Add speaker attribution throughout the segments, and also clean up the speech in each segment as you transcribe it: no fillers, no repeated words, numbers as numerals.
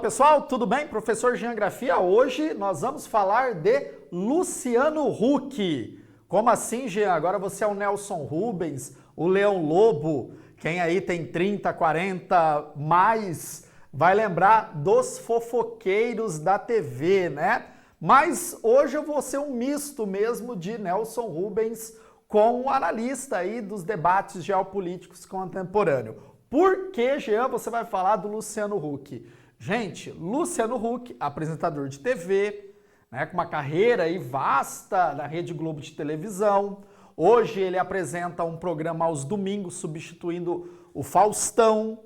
Speaker 1: pessoal, tudo bem? Professor Jean Grafia. Hoje nós vamos falar de Luciano Huck. Como assim, Jean? Agora você é o Nelson Rubens, o Leão Lobo. Quem aí tem 30, 40 mais vai lembrar dos fofoqueiros da TV, né? Mas hoje eu vou ser um misto mesmo de Nelson Rubens com um analista aí dos debates geopolíticos contemporâneos. Por que, Jean, você vai falar do Luciano Huck? Gente, Luciano Huck, apresentador de TV, né, com uma carreira aí vasta na Rede Globo de televisão. Hoje ele apresenta um programa aos domingos, substituindo o Faustão.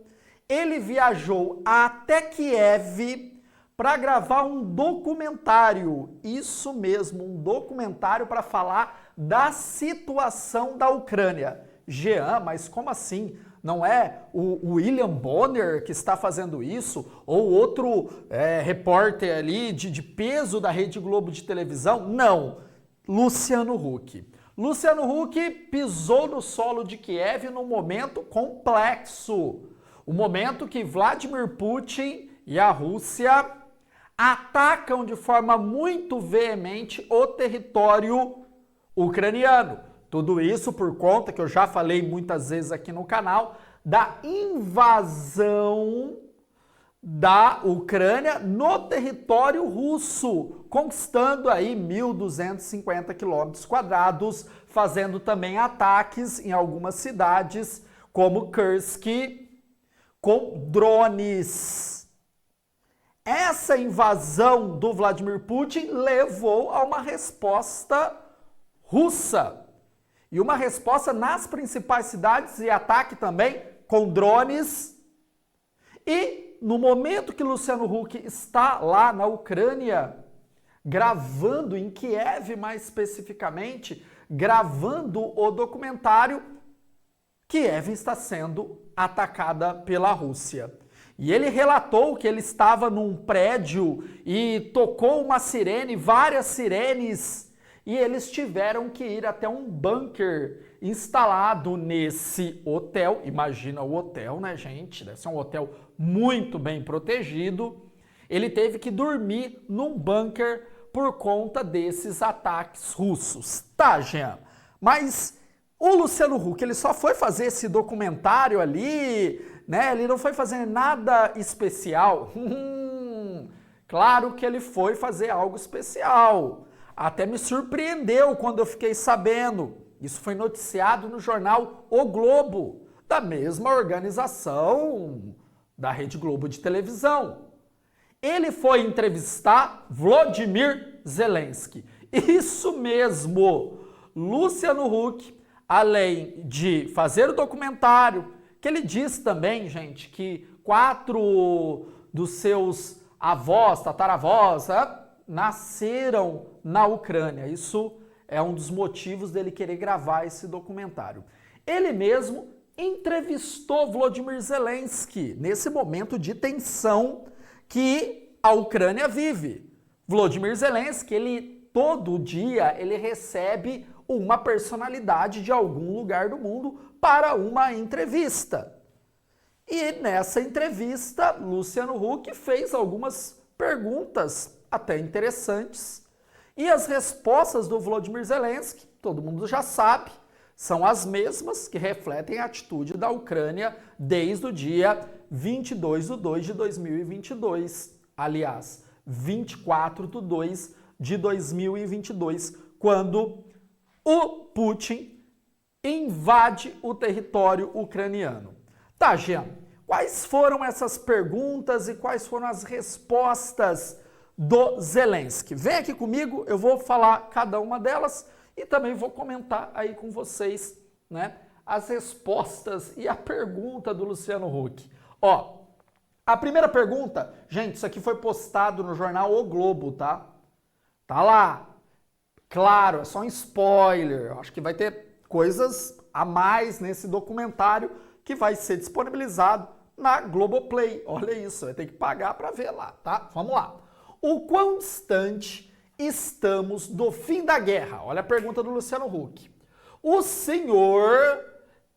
Speaker 1: Ele viajou até Kiev para gravar um documentário, isso mesmo, um documentário para falar da situação da Ucrânia. Jean, mas como assim? Não é o William Bonner que está fazendo isso? Ou outro repórter ali de peso da Rede Globo de televisão? Não, Luciano Huck. Luciano Huck pisou no solo de Kiev num momento complexo. O momento que Vladimir Putin e a Rússia atacam de forma muito veemente o território ucraniano. Tudo isso por conta, que eu já falei muitas vezes aqui no canal, da invasão da Ucrânia no território russo, conquistando aí 1.250 quilômetros quadrados, fazendo também ataques em algumas cidades, como Kursk, com drones. Essa invasão do Vladimir Putin levou a uma resposta russa. E uma resposta nas principais cidades e ataque também com drones. E no momento que Luciano Huck está lá na Ucrânia, gravando em Kiev mais especificamente, gravando o documentário, Kiev está sendo atacada pela Rússia. E ele relatou que ele estava num prédio e tocou uma sirene, várias sirenes, e eles tiveram que ir até um bunker instalado nesse hotel. Imagina o hotel, né, gente? Deve ser um hotel muito bem protegido. Ele teve que dormir num bunker por conta desses ataques russos. Tá, Jean? Mas o Luciano Huck, ele só foi fazer esse documentário ali, né? Ele não foi fazer nada especial. Claro que ele foi fazer algo especial. Até me surpreendeu quando eu fiquei sabendo. Isso foi noticiado no jornal O Globo, da mesma organização da Rede Globo de televisão. Ele foi entrevistar Volodymyr Zelensky. Isso mesmo! Luciano Huck, além de fazer o documentário, que ele diz também, gente, que 4 dos seus avós, tataravós, nasceram na Ucrânia. Isso é um dos motivos dele querer gravar esse documentário. Ele mesmo entrevistou Volodymyr Zelensky nesse momento de tensão que a Ucrânia vive. Volodymyr Zelensky, ele todo dia ele recebe uma personalidade de algum lugar do mundo para uma entrevista. E nessa entrevista, Luciano Huck fez algumas perguntas até interessantes. E as respostas do Volodymyr Zelensky, todo mundo já sabe, são as mesmas que refletem a atitude da Ucrânia desde o dia 22 de 2 de 2022. Aliás, 24 de 2 de 2022, quando o Putin invade o território ucraniano. Tá, Jean, quais foram essas perguntas e quais foram as respostas do Zelensky? Vem aqui comigo, eu vou falar cada uma delas e também vou comentar aí com vocês, né, as respostas e a pergunta do Luciano Huck. Ó, a primeira pergunta, gente, isso aqui foi postado no jornal O Globo, tá? Tá lá. Claro, é só um spoiler. Eu acho que vai ter coisas a mais nesse documentário que vai ser disponibilizado na Globoplay. Olha isso, vai ter que pagar para ver lá, tá? Vamos lá. O quão distante estamos do fim da guerra? Olha a pergunta do Luciano Huck. O senhor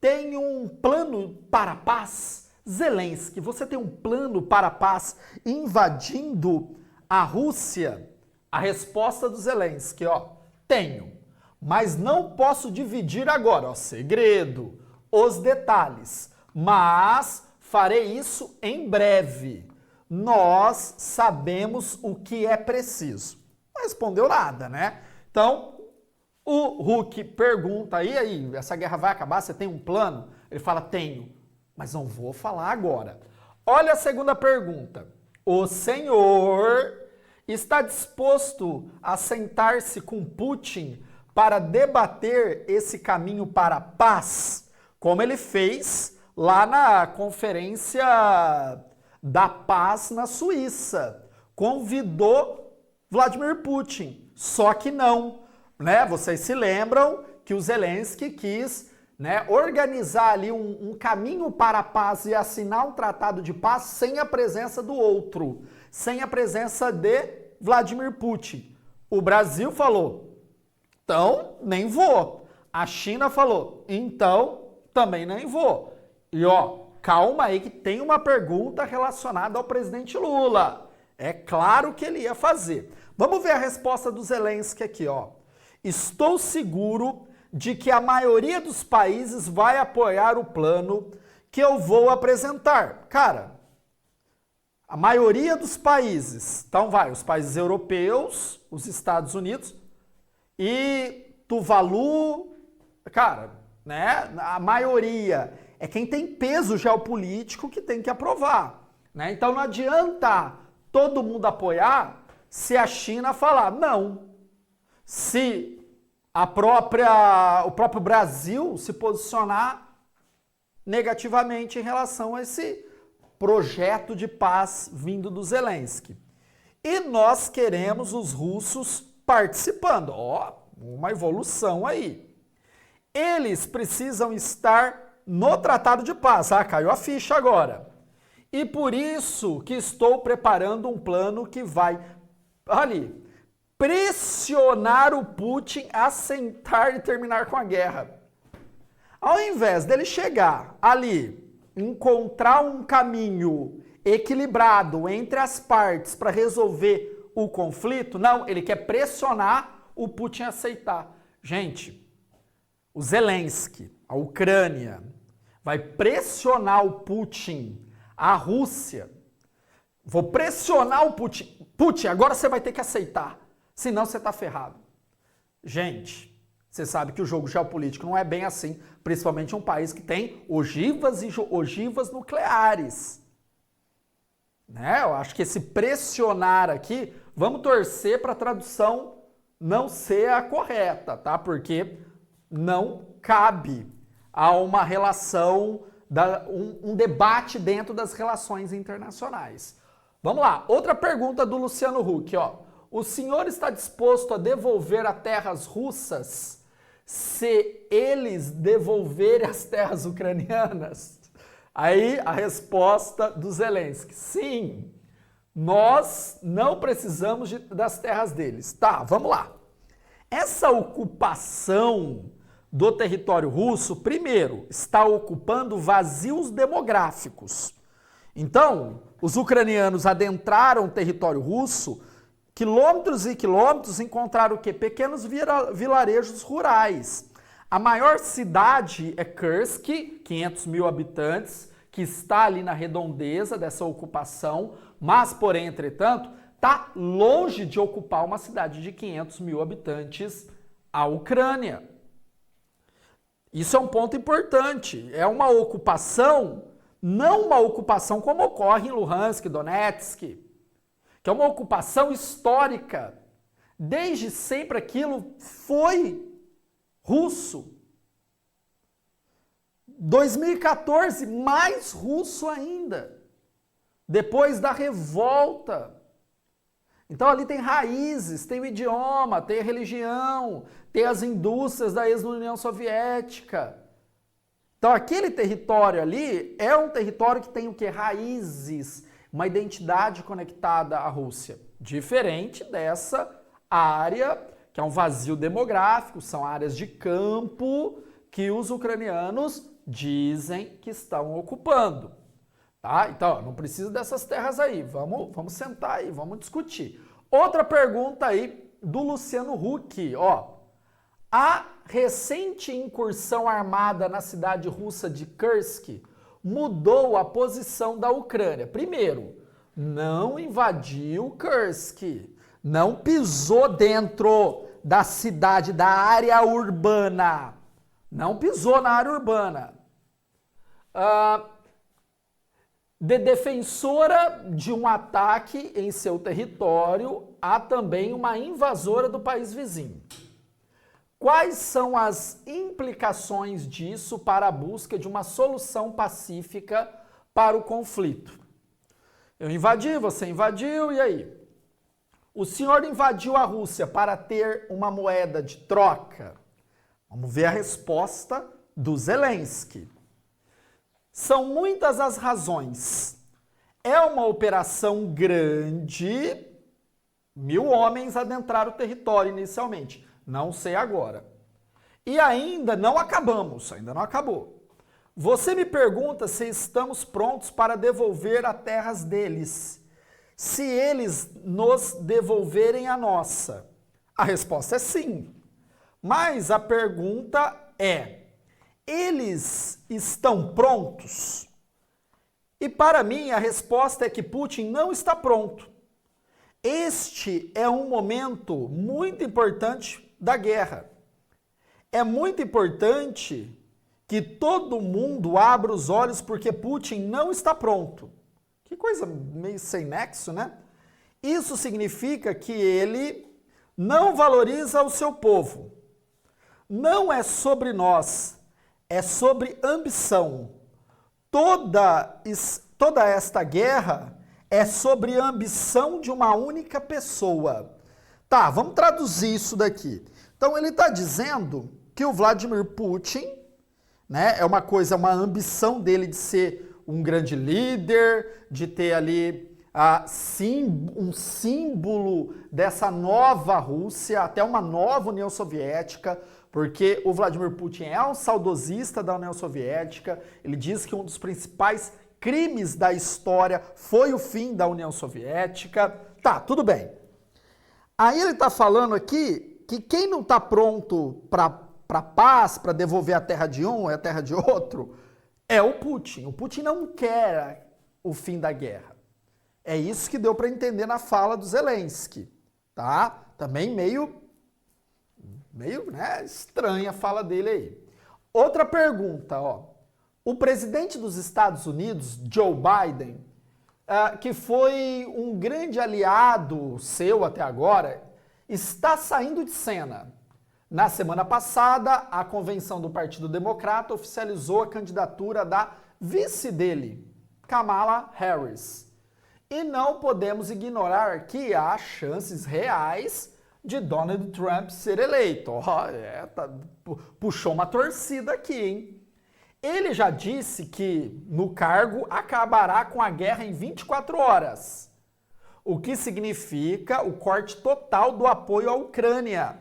Speaker 1: tem um plano para a paz? Zelensky, você tem um plano para a paz invadindo a Rússia? A resposta do Zelensky, ó, tenho, mas não posso dividir agora, ó, segredo, os detalhes, mas farei isso em breve. Nós sabemos o que é preciso. Não respondeu nada, né? Então, o Huck pergunta, e aí, essa guerra vai acabar? Você tem um plano? Ele fala, tenho, mas não vou falar agora. Olha a segunda pergunta. O senhor está disposto a sentar-se com Putin para debater esse caminho para a paz, como ele fez lá na Conferência da Paz na Suíça? Convidou Vladimir Putin, só que não, né? Vocês se lembram que o Zelensky quis, né, organizar ali um caminho para a paz e assinar um tratado de paz sem a presença do outro, sem a presença de Vladimir Putin. O Brasil falou, então nem vou. A China falou, então também nem vou. E ó, calma aí que tem uma pergunta relacionada ao presidente Lula. É claro que ele ia fazer. Vamos ver a resposta do Zelensky aqui, ó. Estou seguro de que a maioria dos países vai apoiar o plano que eu vou apresentar. Cara, a maioria dos países, então vai, os países europeus, os Estados Unidos e Tuvalu, cara, né, a maioria é quem tem peso geopolítico que tem que aprovar, né? Então não adianta todo mundo apoiar se a China falar não, se o próprio Brasil se posicionar negativamente em relação a esse projeto de paz vindo do Zelensky. E nós queremos os russos participando. Ó, uma evolução aí. Eles precisam estar no Tratado de Paz. Ah, caiu a ficha agora. E por isso que estou preparando um plano que vai, ali, pressionar o Putin a sentar e terminar com a guerra. Ao invés dele chegar ali, encontrar um caminho equilibrado entre as partes para resolver o conflito, não, ele quer pressionar o Putin a aceitar. Gente, o Zelensky, a Ucrânia, vai pressionar o Putin, a Rússia. Vou pressionar o Putin. Putin, agora você vai ter que aceitar. Senão você está ferrado. Gente, você sabe que o jogo geopolítico não é bem assim, principalmente um país que tem ogivas e ogivas nucleares. Né? Eu acho que esse pressionar aqui, vamos torcer para a tradução não ser a correta, tá? Porque não cabe a uma relação, um debate dentro das relações internacionais. Vamos lá, outra pergunta do Luciano Huck, ó. O senhor está disposto a devolver as terras russas se eles devolverem as terras ucranianas? Aí a resposta do Zelensky, sim, nós não precisamos das terras deles. Tá, vamos lá. Essa ocupação do território russo, primeiro, está ocupando vazios demográficos. Então, os ucranianos adentraram o território russo, quilômetros e quilômetros, encontraram o quê? Pequenos vilarejos rurais. A maior cidade é Kursk, 500 mil habitantes, que está ali na redondeza dessa ocupação, mas, porém, entretanto, está longe de ocupar uma cidade de 500 mil habitantes, a Ucrânia. Isso é um ponto importante. É uma ocupação, não uma ocupação como ocorre em Luhansk, Donetsk, que é uma ocupação histórica. Desde sempre aquilo foi russo. 2014, mais russo ainda. Depois da revolta. Então ali tem raízes, tem o idioma, tem a religião, tem as indústrias da ex-União Soviética. Então aquele território ali é um território que tem o quê? Raízes, uma identidade conectada à Rússia. Diferente dessa área, que é um vazio demográfico, são áreas de campo que os ucranianos dizem que estão ocupando. Tá? Então, não precisa dessas terras aí. Vamos sentar aí, vamos discutir. Outra pergunta aí do Luciano Huck, ó. A recente incursão armada na cidade russa de Kursk mudou a posição da Ucrânia. Primeiro, não invadiu Kursk, não pisou dentro da cidade, da área urbana. Não pisou na área urbana. De defensora de um ataque em seu território, há também uma invasora do país vizinho. Quais são as implicações disso para a busca de uma solução pacífica para o conflito? Eu invadi, você invadiu, e aí? O senhor invadiu a Rússia para ter uma moeda de troca? Vamos ver a resposta do Zelensky. São muitas as razões. É uma operação grande, 1.000 homens adentraram o território inicialmente. Não sei agora. E ainda não acabamos, ainda não acabou. Você me pergunta se estamos prontos para devolver as terras deles, se eles nos devolverem a nossa. A resposta é sim. Mas a pergunta é, eles estão prontos? E para mim a resposta é que Putin não está pronto. Este é um momento muito importante da guerra. É muito importante que todo mundo abra os olhos porque Putin não está pronto. Que coisa meio sem nexo, né? Isso significa que ele não valoriza o seu povo. Não é sobre nós, é sobre ambição. Toda esta guerra é sobre a ambição de uma única pessoa. Tá, vamos traduzir isso daqui. Então ele está dizendo que o Vladimir Putin, né, é uma ambição dele de ser um grande líder, de ter ali um símbolo dessa nova Rússia, até uma nova União Soviética, porque o Vladimir Putin é um saudosista da União Soviética, ele diz que um dos principais crimes da história foi o fim da União Soviética. Tá, tudo bem. Aí ele está falando aqui que quem não está pronto para paz, para devolver a terra de um e a terra de outro, é o Putin. O Putin não quer o fim da guerra. É isso que deu para entender na fala do Zelensky, tá? Também meio, né, estranha a fala dele aí. Outra pergunta, ó. O presidente dos Estados Unidos, Joe Biden, que foi um grande aliado seu até agora, está saindo de cena. Na semana passada, a convenção do Partido Democrata oficializou a candidatura da vice dele, Kamala Harris. E não podemos ignorar que há chances reais de Donald Trump ser eleito. Puxou uma torcida aqui, hein? Ele já disse que no cargo acabará com a guerra em 24 horas, o que significa o corte total do apoio à Ucrânia.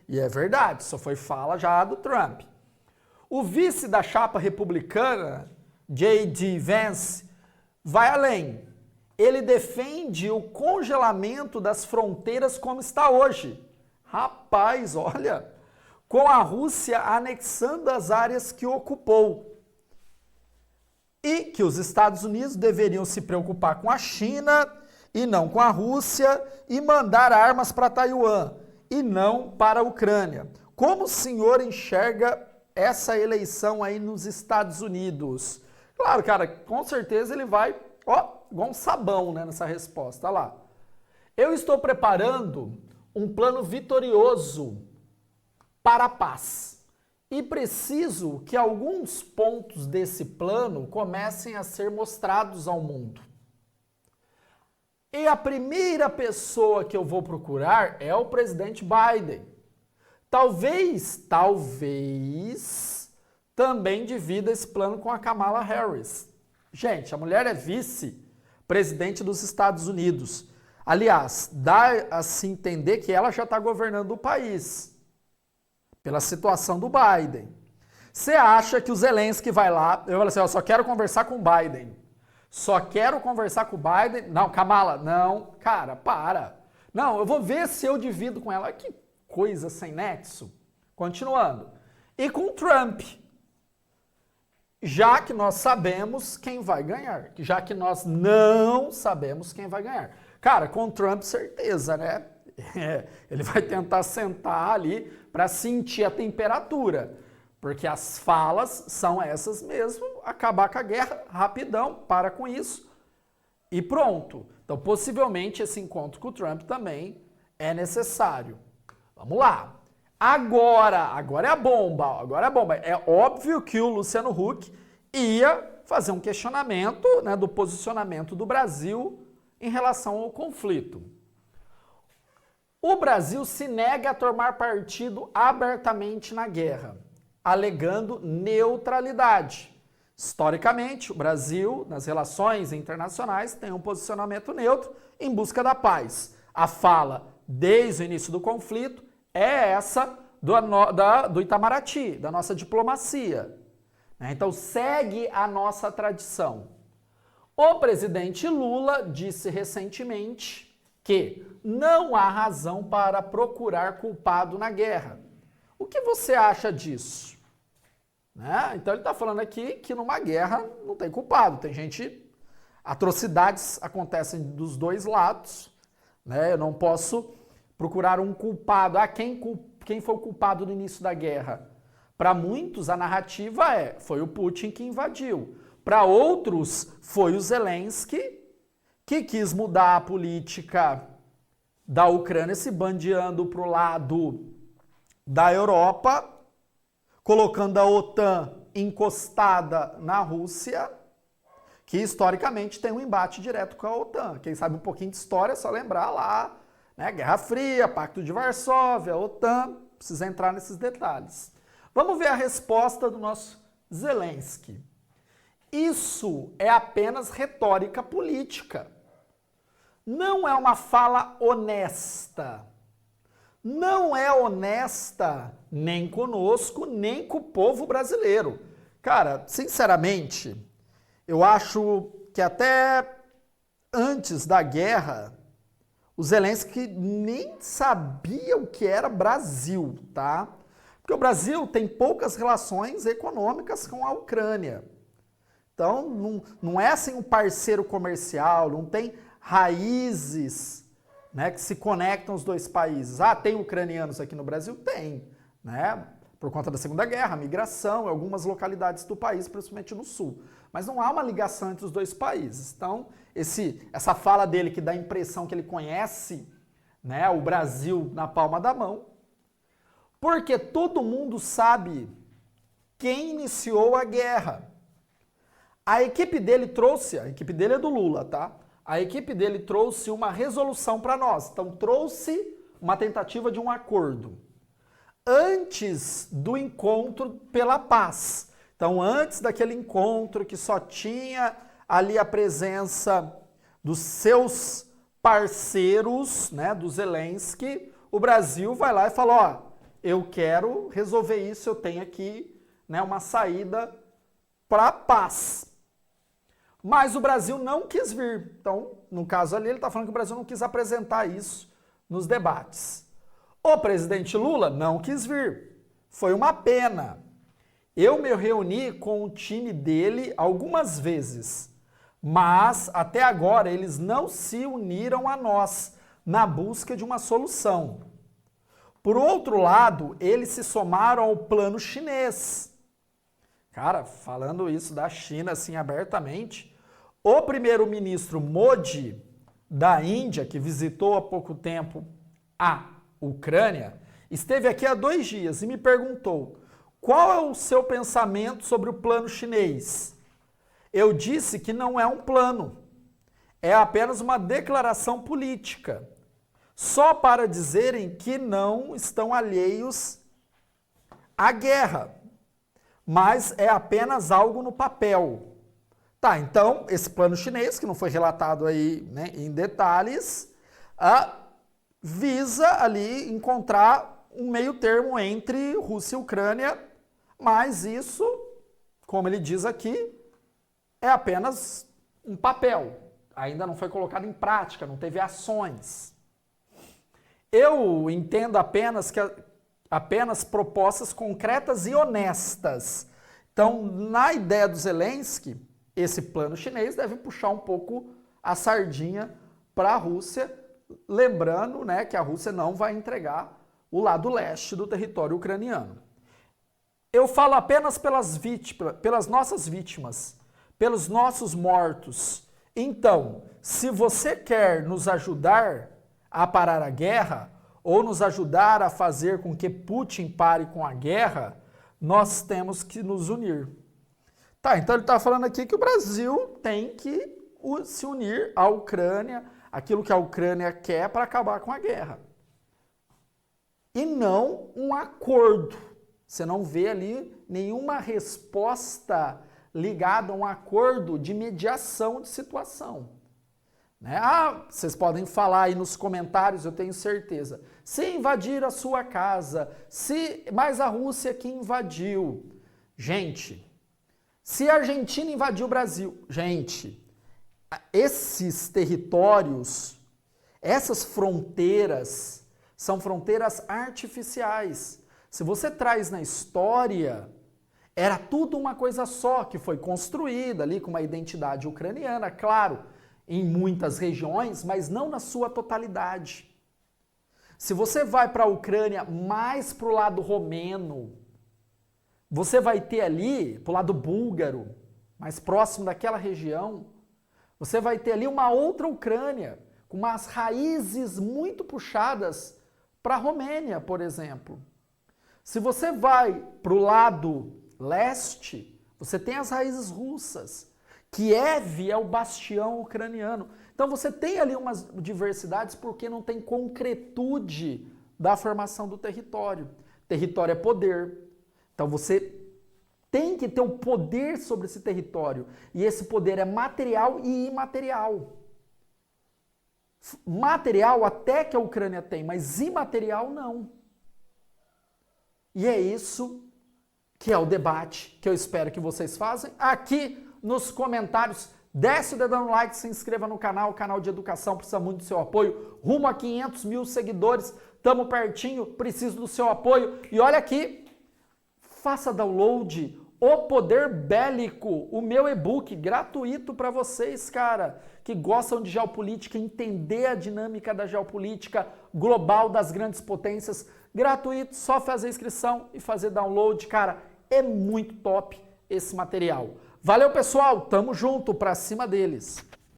Speaker 1: E é verdade, isso foi fala já do Trump. O vice da chapa republicana, J.D. Vance, vai além. Ele defende o congelamento das fronteiras como está hoje. Rapaz, olha, com a Rússia anexando as áreas que ocupou. E que os Estados Unidos deveriam se preocupar com a China e não com a Rússia e mandar armas para Taiwan e não para a Ucrânia. Como o senhor enxerga essa eleição aí nos Estados Unidos? Claro, cara, com certeza ele vai, igual um sabão, né, nessa resposta. Olha lá. Eu estou preparando um plano vitorioso para a paz. E preciso que alguns pontos desse plano comecem a ser mostrados ao mundo. E a primeira pessoa que eu vou procurar é o presidente Biden. Talvez também divida esse plano com a Kamala Harris. Gente, a mulher é vice-presidente dos Estados Unidos. Aliás, dá a se entender que ela já está governando o país, pela situação do Biden. Você acha que o Zelensky vai lá, eu falo assim, eu só quero conversar com o Biden. Só quero conversar com o Biden. Não, Kamala, não. Cara, para. Não, eu vou ver se eu divido com ela. Que coisa sem nexo. Continuando. E com o Trump. Já que nós sabemos quem vai ganhar. Já que nós não sabemos quem vai ganhar. Cara, com o Trump, certeza, né? Ele vai tentar sentar ali para sentir a temperatura. Porque as falas são essas mesmo, acabar com a guerra rapidão, para com isso e pronto. Então, possivelmente, esse encontro com o Trump também é necessário. Vamos lá. Agora é a bomba, agora é a bomba. É óbvio que o Luciano Huck ia fazer um questionamento, né, do posicionamento do Brasil em relação ao conflito. O Brasil se nega a tomar partido abertamente na guerra, alegando neutralidade. Historicamente, o Brasil, nas relações internacionais, tem um posicionamento neutro em busca da paz. A fala, desde o início do conflito, é essa do Itamaraty, da nossa diplomacia. Então, segue a nossa tradição. O presidente Lula disse recentemente que não há razão para procurar culpado na guerra. O que você acha disso? Né? Então ele está falando aqui que numa guerra não tem culpado, tem gente, atrocidades acontecem dos dois lados, né? Eu não posso procurar um culpado. Quem foi o culpado no início da guerra? Para muitos a narrativa foi o Putin que invadiu. Para outros foi o Zelensky que quis mudar a política da Ucrânia, se bandeando para o lado da Europa, colocando a OTAN encostada na Rússia, que historicamente tem um embate direto com a OTAN. Quem sabe um pouquinho de história é só lembrar lá, né? Guerra Fria, Pacto de Varsóvia, OTAN, precisa entrar nesses detalhes. Vamos ver a resposta do nosso Zelensky. Isso é apenas retórica política. Não é uma fala honesta. Não é honesta nem conosco, nem com o povo brasileiro. Cara, sinceramente, eu acho que até antes da guerra, o Zelensky nem sabia o que era Brasil, tá? Porque o Brasil tem poucas relações econômicas com a Ucrânia. Então, não é assim um parceiro comercial, não tem raízes, né, que se conectam os dois países. Ah, tem ucranianos aqui no Brasil? Tem, né? Por conta da Segunda Guerra, migração em algumas localidades do país, principalmente no sul. Mas não há uma ligação entre os dois países. Então, essa fala dele que dá a impressão que ele conhece, né, o Brasil na palma da mão, porque todo mundo sabe quem iniciou a guerra. A equipe dele é do Lula, tá? A equipe dele trouxe uma resolução para nós. Então, trouxe uma tentativa de um acordo antes do encontro pela paz. Então, antes daquele encontro que só tinha ali a presença dos seus parceiros, né, do Zelensky, o Brasil vai lá e fala, ó, eu quero resolver isso, eu tenho aqui, né, uma saída para a paz. Mas o Brasil não quis vir. Então, no caso ali, ele está falando que o Brasil não quis apresentar isso nos debates. O presidente Lula não quis vir. Foi uma pena. Eu me reuni com o time dele algumas vezes, mas até agora eles não se uniram a nós na busca de uma solução. Por outro lado, eles se somaram ao plano chinês. Cara, falando isso da China assim abertamente, o primeiro-ministro Modi da Índia, que visitou há pouco tempo a Ucrânia, esteve aqui há 2 dias e me perguntou qual é o seu pensamento sobre o plano chinês. Eu disse que não é um plano, é apenas uma declaração política, só para dizerem que não estão alheios à guerra, mas é apenas algo no papel. Tá, então, esse plano chinês, que não foi relatado aí, né, em detalhes, visa ali encontrar um meio termo entre Rússia e Ucrânia, mas isso, como ele diz aqui, é apenas um papel, ainda não foi colocado em prática, não teve ações. Eu entendo apenas propostas concretas e honestas. Então, na ideia do Zelensky, esse plano chinês deve puxar um pouco a sardinha para a Rússia, lembrando, né, que a Rússia não vai entregar o lado leste do território ucraniano. Eu falo apenas pelas nossas vítimas, pelos nossos mortos. Então, se você quer nos ajudar a parar a guerra, ou nos ajudar a fazer com que Putin pare com a guerra, nós temos que nos unir. Tá, então ele está falando aqui que o Brasil tem que se unir à Ucrânia, aquilo que a Ucrânia quer para acabar com a guerra. E não um acordo. Você não vê ali nenhuma resposta ligada a um acordo de mediação de situação. Né? Ah, vocês podem falar aí nos comentários, eu tenho certeza. Se invadir a sua casa, mas a Rússia que invadiu. Gente, se a Argentina invadiu o Brasil, gente, esses territórios, essas fronteiras, são fronteiras artificiais. Se você traz na história, era tudo uma coisa só, que foi construída ali com uma identidade ucraniana, claro, em muitas regiões, mas não na sua totalidade. Se você vai para a Ucrânia mais para o lado romeno, você vai ter ali, para o lado búlgaro, mais próximo daquela região, você vai ter ali uma outra Ucrânia, com umas raízes muito puxadas para a Romênia, por exemplo. Se você vai para o lado leste, você tem as raízes russas. Kiev é o bastião ucraniano. Então você tem ali umas diversidades porque não tem concretude da formação do território. Território é poder. Então você tem que ter o poder sobre esse território. E esse poder é material e imaterial. Material até que a Ucrânia tem, mas imaterial não. E é isso que é o debate que eu espero que vocês façam aqui nos comentários. Desce o dedão no like, se inscreva no canal de educação, precisa muito do seu apoio. Rumo a 500 mil seguidores, tamo pertinho, preciso do seu apoio. E olha aqui, faça download O Poder Bélico, o meu e-book gratuito para vocês, cara, que gostam de geopolítica, entender a dinâmica da geopolítica global das grandes potências. Gratuito, só fazer inscrição e fazer download, cara, é muito top esse material. Valeu, pessoal, tamo junto, pra cima deles.